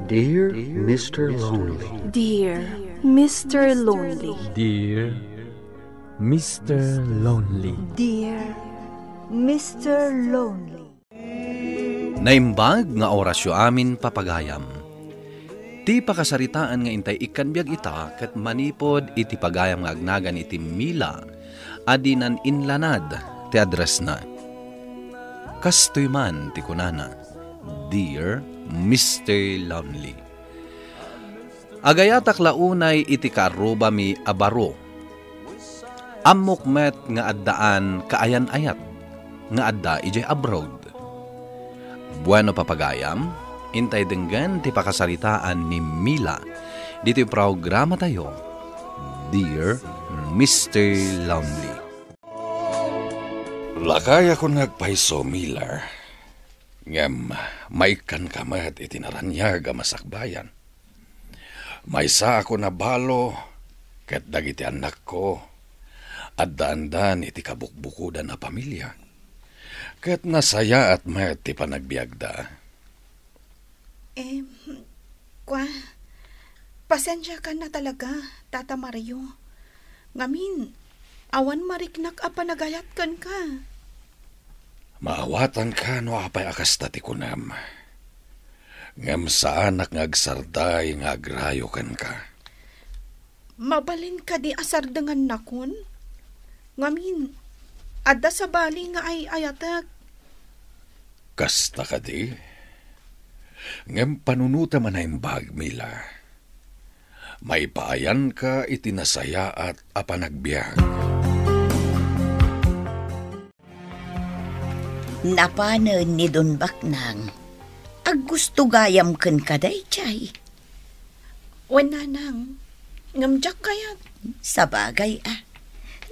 Dear Mr. Lonely. Dear Mr. Lonely. Dear Mr. Lonely. Dear Mr. Lonely. Naimbag nga orasyo amin papagayam. Ti pakasaritaan nga intay ikanbiag ita ket manipod iti pagayam nga agnagan iti Mila adinan inlanad ti address na. Kastoy man ti kunana, Dear Mr. Lonely. Agayatak launay iti karuba mi abaro. Amokmet nga addaan kaayan-ayat nga adda ijay abroad. Bueno papagayam, intay denggan ti pakasaritaan ni Mila dito yung programa tayo, Dear Mr. Lonely. Lakay ako nagpaiso, Miller. Ngem, maikan kamat itinaranyag masakbayan. Maysa ako na balo, ket dagiti anak ko, at daan-daan iti kabukbukudan na pamilya. Ket nasaya at mayat ti panagbiagda. Pasensya ka na talaga, Tata Mario. Ngamin, awan mariknak a panagayat kan ka. Maawatan ka no apay akas tati kunam. Ngam sa anak ngagsarday ngagrayo kan ka. Mabalin ka di asardangan nakon? Ngamin, adda sa bali nga ay ayatak. Kasta ka di? Ngam panunuta man ang bag, Mila. May paayan ka itinasaya at apanagbiag. Napanan ni Don Baknang, ag gusto gayam ken kaday chay. Wala nang, ngamjak kayat. Sabagay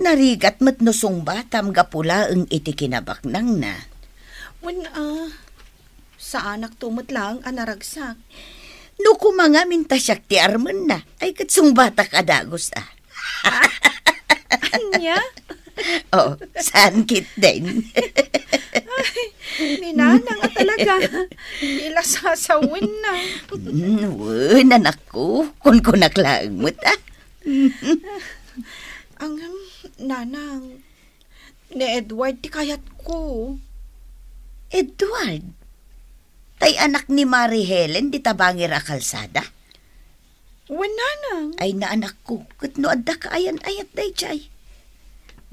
narigat met nusong batam gapula ang iti kinabaknang na. Wala, sa anak tumot lang anaragsak. No kumanga mintasyak ti armen na, ay katsong batak adagos Anya? Oh, saan kit din? Ninanang talaga. Ila sasawin na. Anak ko, kun naklang mo't Ang nanang, ni Edward ti kayat ko. Edward? Tay anak ni Mary Helen di tabangir a kalsada? Wala nang. Ay na anak ko, kat no adda ka ayan-ayat day chay.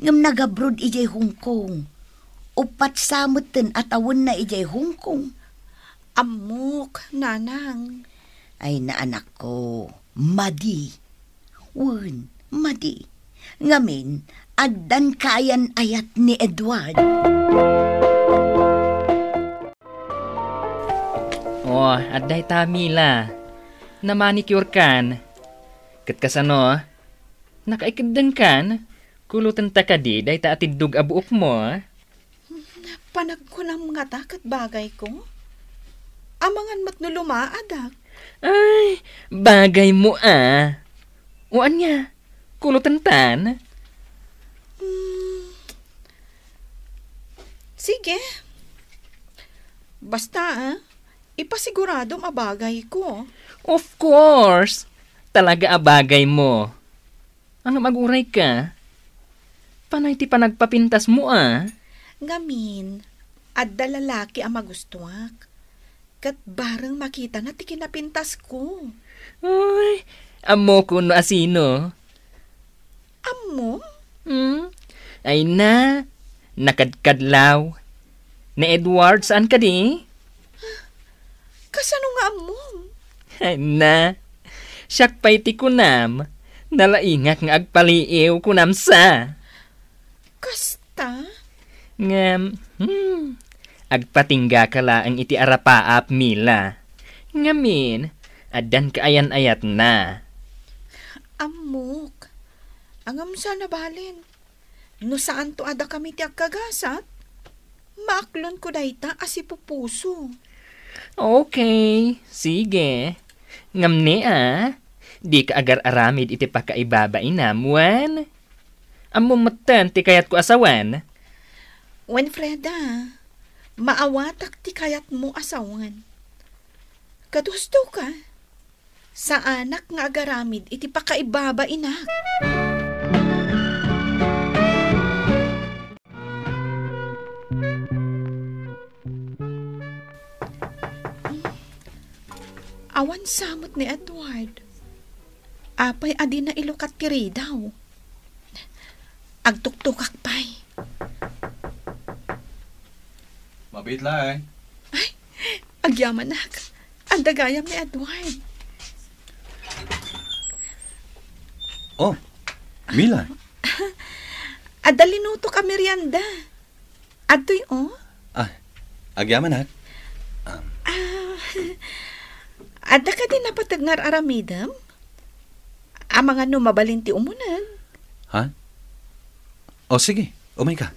Ngam nagabrod ijay Hong Kong. Upat samutin at awon na ijay Hong Kong. Amok, nanang. Ay na anak ko, madi. Madi. Ngamin, addan kayan ayat ni Edward. Oh, adday ta Mila. Na manicure kan. Kat kasano, nakaikiddan kan. Kulutan ta ka di, day ta atidug abuok mo. Panag ko ng mga takat bagay ko. Amangan matnuluma, adak. Ay, bagay mo Uan niya, kulutan tan. Sige. Basta ipasigurado mabagay ko. Of course. Talaga abagay mo. Ang maguray ka. Panay ti panagpapintas mo Ngamin, adda lalaki ang magustuak. Kat barang makita na ti kinapintas ko. Ay, amo ko no asino. Amo? Ay na, nakadkadlaw. Na Edward, saan ka di? Kasano nga amo? Ay na, siyak pa'y ti kunam. Nalaingak nga agpaliiw kunam sa. Kasta? Ngam, agpatingga ka laang iti arapaap Mila. Ngamin, adan kaayan-ayat na. Amok, angam sana balin. No saan to ada kami ti agkagasat? Maaklon ko dayta asipupuso. Okay, sige. Ngam ni di ka agar aramid iti pakaibaba inamuan. Amo matan ti kayat ko asawan. Winfreda, maawatak ti kayat mo asawan. Kadusto ka? Sa anak nga agaramid, iti pakaibaba inak. Awan samot ni Edward. Apay adi na ilukat tiri daw. Agtuktukak pay. Mabitla eh. Agyaman nak. Ang dagayam ni Edward. Oh, Mila. Adalinuto ka merienda. Adoy Agyaman ha? Ada ka din napatagngar aramidam? Ang mga numabalinti umunan. Ha? O sige, umay ka.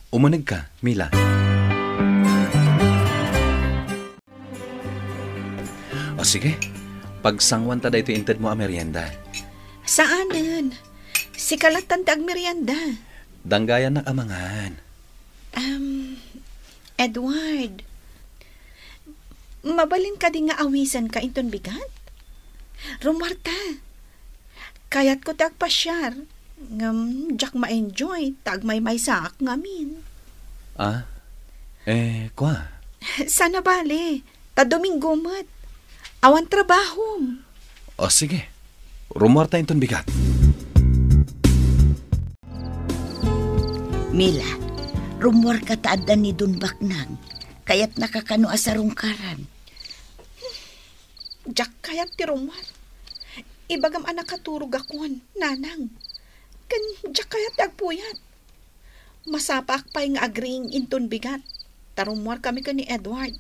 Umunig ka, Mila. O sige, pagsangwan ta dito inted mo ang merienda. Saanan? Si kalatan ta ag merienda. Danggayan na amangan. Edward, mabalin ka din nga awisan ka inton bigat? Rumarta, kayat ko tag pasyar. Jak ma-enjoy, tag may saak ngamin. Kwa? Sana bale, ta Domingo mat. Awan trabaho. O sige, rumorta inton bigat. Mila, rumor ka taadan ni Don Baknang, kaya't nakakano asarong karan. Jak kayat ti rumar. Ibagam anak katurog akon, nanang. Kan jak kayat agpuyat. Masapak pa'y nga agring inton bigat. Tarumor kami ka ni Edward.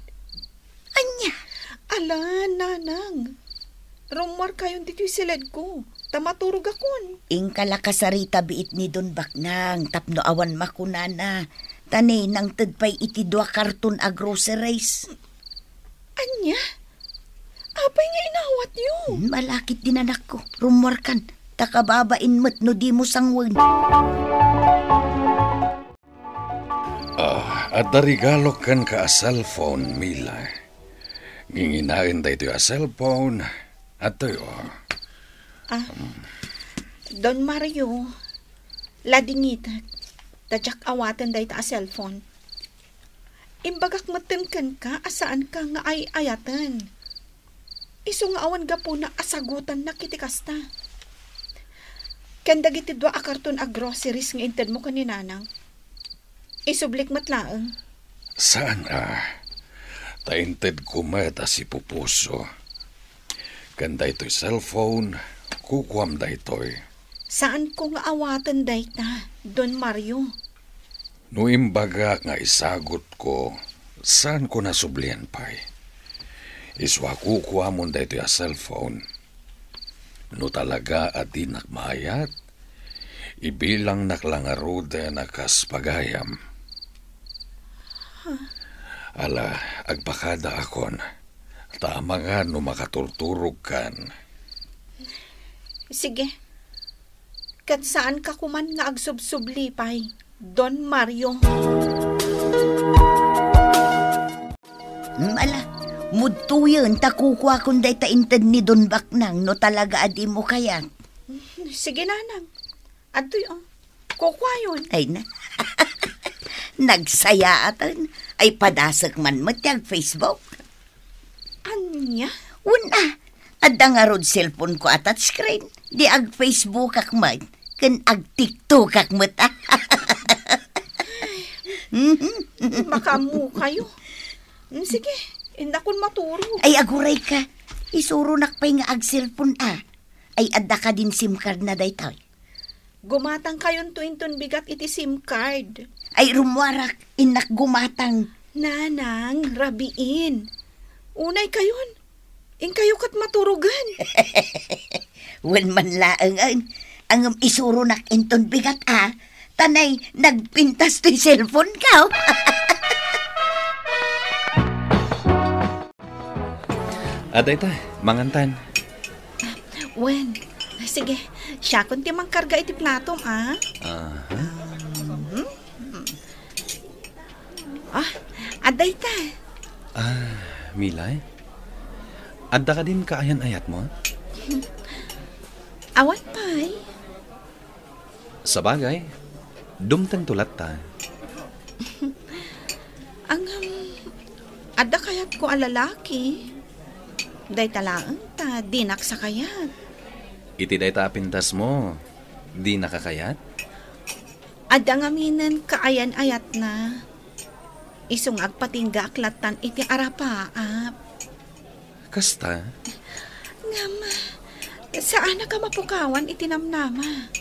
Anya? Ala, nanang. Rumor kayon dito'y silid ko. Tamaturog akon. Ingkala kasarita biit ni Don Baknang, tapno awan makunana. Tanay nang tadpay iti 2 karton a groceries. Anya? Apay nga inawat yun. Malakit din anak ko. Rumor kan. Takababain mo't no di mo sangwan. At darigalo kan ka a cellphone, Mila. Nginginain da ito a cellphone. At ito Don Mario, ladingitak. Tadyak awatan da ito a cellphone. Imbagak matenkan ka, asaan ka nga ay ayatan. Iso nga awan ga po na asagutan na kitikasta. Kanda giti 2 a karton a groceries nga inted mo kaninanang. Isublik matlaang. Saan tainted ko mata si Pupuso. Kanda ito'y cellphone, kukuam da ito'y. Saan ko nga awatan dayta, Don Mario? No imbaga nga isagot ko, saan ko nasublian pa'y? Iswa kukuamon da ito'y a cellphone. No talaga at di nakmayat, ibilang naklangarude nakaspagayam. Ala, agpakada akon. Tama nga no makatulturog kan. Sige. Kat saan ka kuman nga agsubsubli pay, Don Mario? Ala, mudto yun, takukwa kung day taintad ni Don Baknang, no talaga adi mo kaya. Sige nanang. Adoy kukwa yun. Ay na. Nagsaya atan. Ay padasak man matyag Facebook. Anya? Una, adda nga rod cellphone ko at screen. Di ag Facebook kak mat. Kan ag TikTok kak mat. Makamu kayo. Sige, indakon maturo. Ay aguray ka. Isuro nakpay nga ag cellphone Ay adda ka din SIM card na daytoy. Gumatang kayon tuinton bigat iti SIM card. Ay rumwarak, inak gumatang. Nanang, rabiin. Unay kayon. In kayo kat maturugan. Wan man laang ang isuro nak inton bigat Tanay, nagpintas to'y cellphone ka. Aday ta, mangantan. Wen, sige, siya kung timang karga iti platom, aday ta. Milay? Adda ka din kaayan-ayat mo? Awan pa'y. Sabagay, dumtang tulat ta. Ang ada kayat ko alalaki. Day talaan ta, di naksakayat. Iti day ta pintas mo, di nakakayat? Ada ngaminan kaayan-ayat na. Isong agpatingga aklatan iti arapaap. Kasta? Ngam, saan na ka mapukawan iti namnama?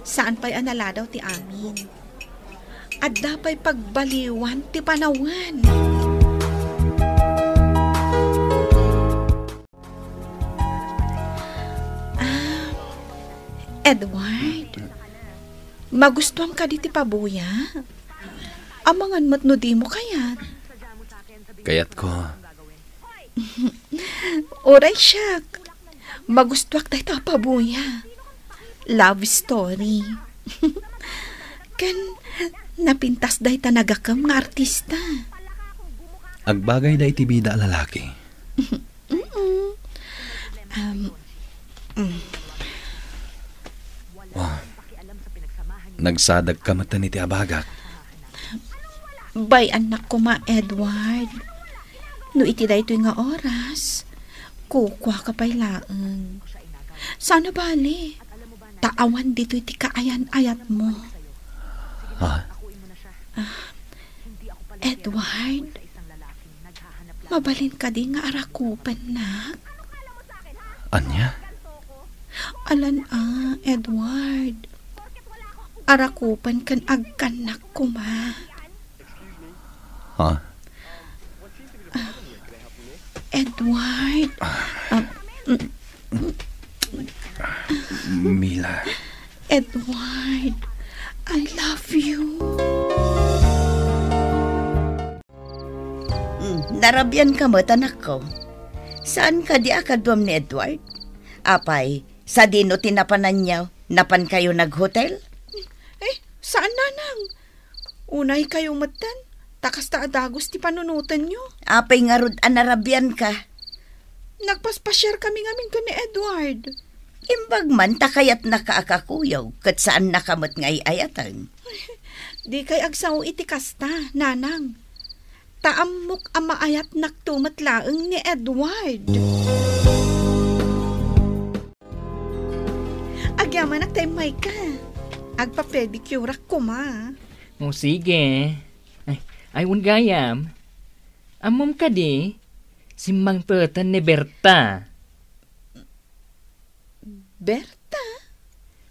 Saan pa'y analadaw ti amin? Adda pa'y pagbaliwan ti panawan. Edward, magustuhan ka di ti pabuya? Amangan mo't no di mo kayat. Kayat ko. Oray siyak. Magustuhan tayo ta pabuya. Love story. Kan napintas day ta nagakam nga artista. Agbagay da iti bida lalaki. Nagsadag ka matan iti abagak. Bay anak ko ma Edward. No iti daytoy nga oras. Kukwa ka pa'y laeng. Sana bali. Taawan dito iti kaayan-ayat mo. Ha? Edward, mabalin ka di nga arakupan na. Anya? Alan Edward. Arakupan kan agkanak ko ma. Ha? Edward. Mila. Edward, I love you. Narabyan ka mo, tanak ko. Saan ka di akadwam ni Edward? Apay, sa dino tinapanan niya, napan kayo naghotel? Saan nanang? Unay kayo matan. Takas ta adagos ti panunutan nyo. Apay nga rod anarabyan ka. Nagpaspasyar kami ngamin ka ni Edward. Imbag man takayat nakaakakuyaw kat saan nakamot ngay ayatan. Di kay agsaw iti kasta, nanang. Taamok ang maayat naktumatlaeng ni Edward. Agyaman nagtaymay ka. Agpa-pedicure ko ma. O sige. Ay gayam. Amom ka di. Simbang petan ni Berta. Berta?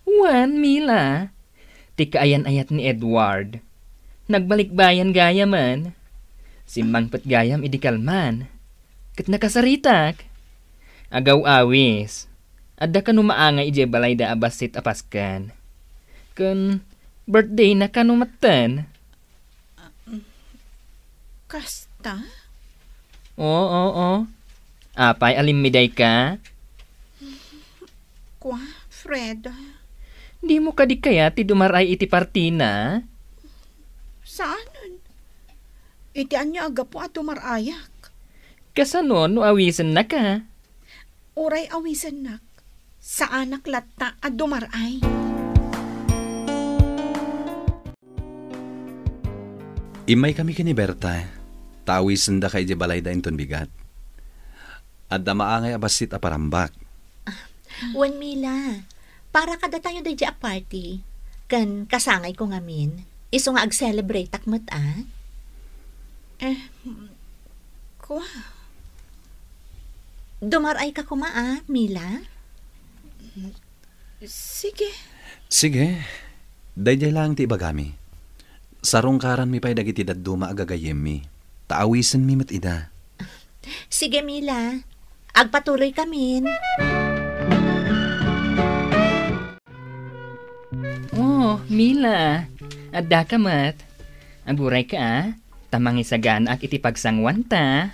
Wan, Mila. Ti kaayan-ayat ni Edward. Nagbalik-bayan gayaman. Simbang pet gayam idikalman. Kat nakasaritak. Agaw awis. Adda ka numaangay ije balay da abasit apaskan. Kan birthday na ka numatan. Kasta? Oo. Apay alimmiday ka? Kwa, Fred. Di mo ka di kaya ti dumaray iti partina? Saanan? Itian niya aga po at dumarayak. Kasanon no awisan na ka? Uray awisan nak. Sa anak latta at dumaray. Imay kami kini Berta. Tawisan da kay di balay da inton bigat. At da maangay abasit aparambak. Wan Mila, para kada tayo da a party. Kan kasangay ko ngamin. Iso nga ag-celebrate akmat Kwa? Dumaray ka kuma Mila? Sige. Sige. Dayjay lang ti ibagami. Sarungkaran mi pa'y dagiti dadduma agagayem mi. Taawisan mi mat ida. Sige Mila, agpatuloy kamin. Oh, Mila. Adda ka mat. Aburay ka Tamang isagan ak iti pagsangwan ta.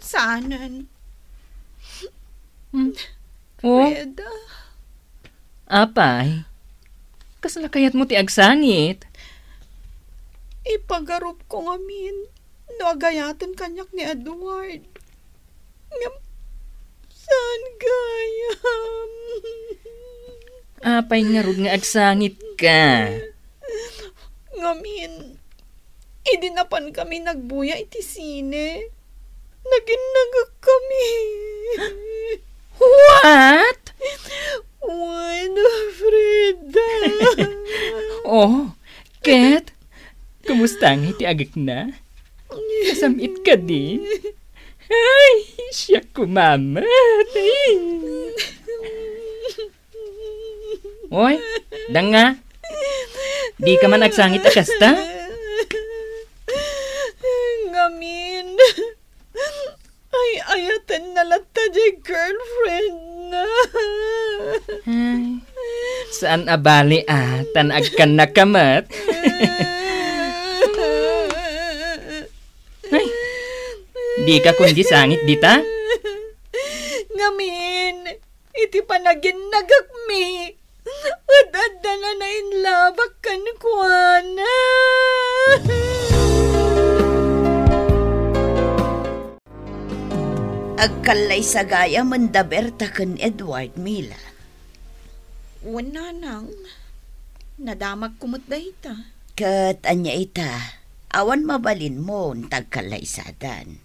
Saanan? Oh, Fred. apay. Kaslakayat mo ti agsangit. Ipagarup ko ngamin. No agayatan kanyak ni Edward. Ngam, sa saan gayam? Apay nga rod nga agsangit ka. Ngamin, idinapan kami nagbuya iti sine. Naginagak kami. What? Bueno, Frida. Oh, Kat, kumusta nga iti agak na? Kasamit ka di? Ay, siya kumamat. Oy, danga. Di ka man agsangit akasta? Ngamin, ay ayatan na lata di girlfriend na. Ay, saan abali tanag ka na kamat? Ay, di ka kundi sangit dita? Ngamin, iti panagin nagakmi. Adadala na inlabak kan kuana. Agkalay sa gaya mandaberta kan Edward Mila. Wala nang. Nadamag kumot da ita. Kat anya ita, awan mabalin mo tagkalay sadan.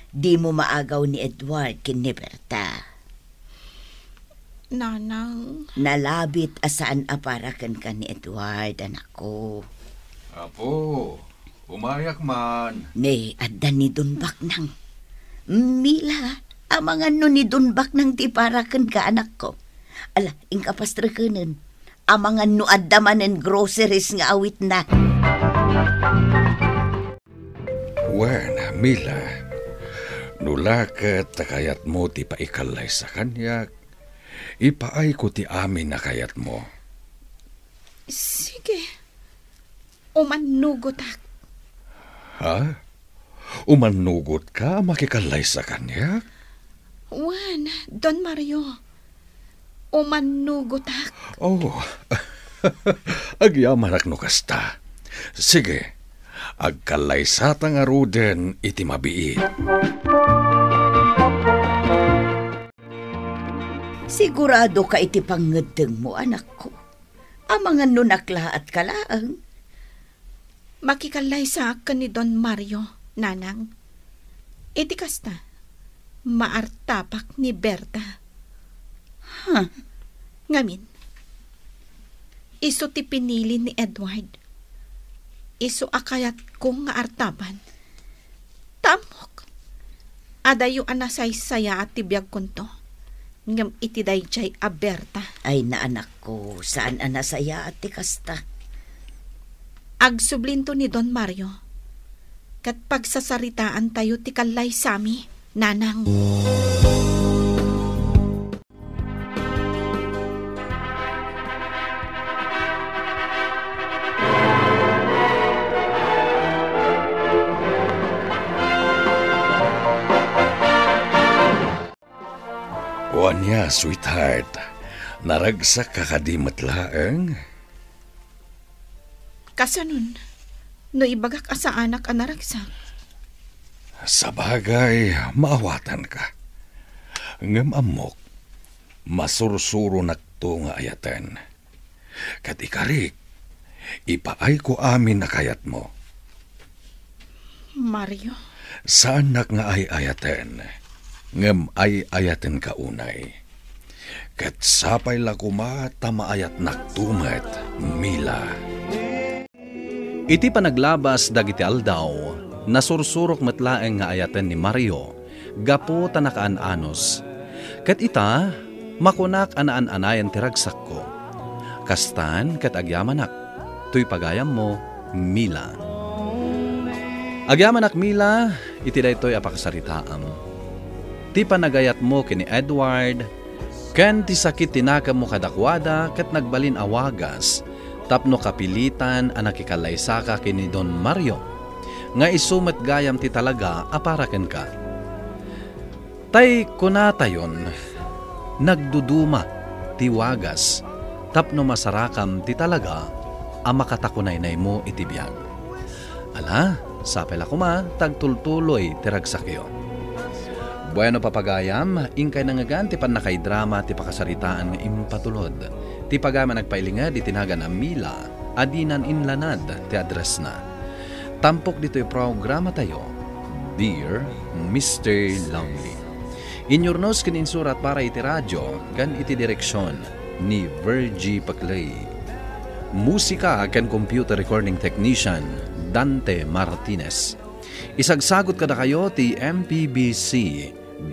Di mo maagaw ni Edward kin ni Berta. Nanang. Nalabit asaan aparakan ka ni Edward, anak ko. Apo, umayak man. Ne, adda ni Dunbak nang. Mila, amangan no ni Dunbak nang ti parakan ka, anak ko. Ala, ingkapastrakanan. Amangan no adda manen groceries nga awit na. Wen, Mila, nulakat takayat mo ti paikalay sa kanyak. Ipaay ko ti amin na kayat mo. Sige. Umanugot ak. Ha? Umanugot ka makikalay sa kanyak? Juan, Don Mario. Umanugot ak. Oh, agyaman ak no kasta. Sige, agkalay sa tang aruden iti mabiit. Sigurado ka iti pangedeng mo, anak ko. Amangan no nakla at kalaang. Makikalay sa akin ni Don Mario, nanang. Iti kasta, maartapak ni Berta. Huh? Ngamin, iso ti pinili ni Edward. Iso akayat kong nga artaban. Tamok. Adayo anasaysaya at tibiyag kunto. Ngam iti dayjay a Berta. Ay na anak ko, saan anasaya at tikasta? Agsublinto ni Don Mario. Kat pagsasaritaan tayo ti kalay sami, nanang. Wanya, sweetheart, naragsak ka kadimat laeng? Kasanun, no ibagak asa anak ang naragsak. Sa bagay, maawatan ka. Ngam amok, masursuro nakto nga ayaten. Kat ikarik, ipaay ko amin na kayat mo. Mario. Saan nak nga ay ayaten? Ngam ay ayaten ka unay. Kat sapay lakuma tamaayat naktumet, Mila. Iti panaglabas dagiti aldaw, nasursurok matlaeng nga ayaten ni Mario, gapo tanakaan anos. Kat ita, makunak anaan-anayan ti ragsak ko. Kastan kat agyamanak, tuy pagayam mo, Mila. Agyamanak Mila, iti daytoy apakasaritaam. Ti panagayat mo kini Edward, ken ti sakit tinaka mo kadakwada ket nagbalin awagas, tapno kapilitan ang nakikalaysaka kini Don Mario, nga isumet gayam ti talaga aparaken ka. Tay kunatayon, nagduduma ti wagas, tapno masarakam ti talaga, ang makatakunaynay mo itibiyag. Ala, sapela kuma, tagtultuloy ti ragsakyo. Bueno papagayam, ingkay nangagan ti panakay drama ti pakasaritaan nga impatulod. Ti pagama nagpailinga di tinagan ang Mila, adinan inlanad ti address na. Tampok dito yung programa tayo, Dear Mr. Lonely. Inyornos kininsurat para iti radyo, gan iti direksyon ni Virgie Paclay. Musika ken computer recording technician, Dante Martinez. Isagsagot kada kayo ti MPBC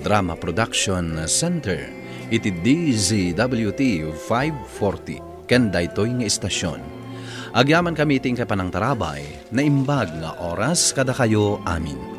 Drama Production Center iti DZWT 540 ken daytoy nga istasyon. Agyaman kami ting kapanang tarabay na imbag nga oras kada kayo amin.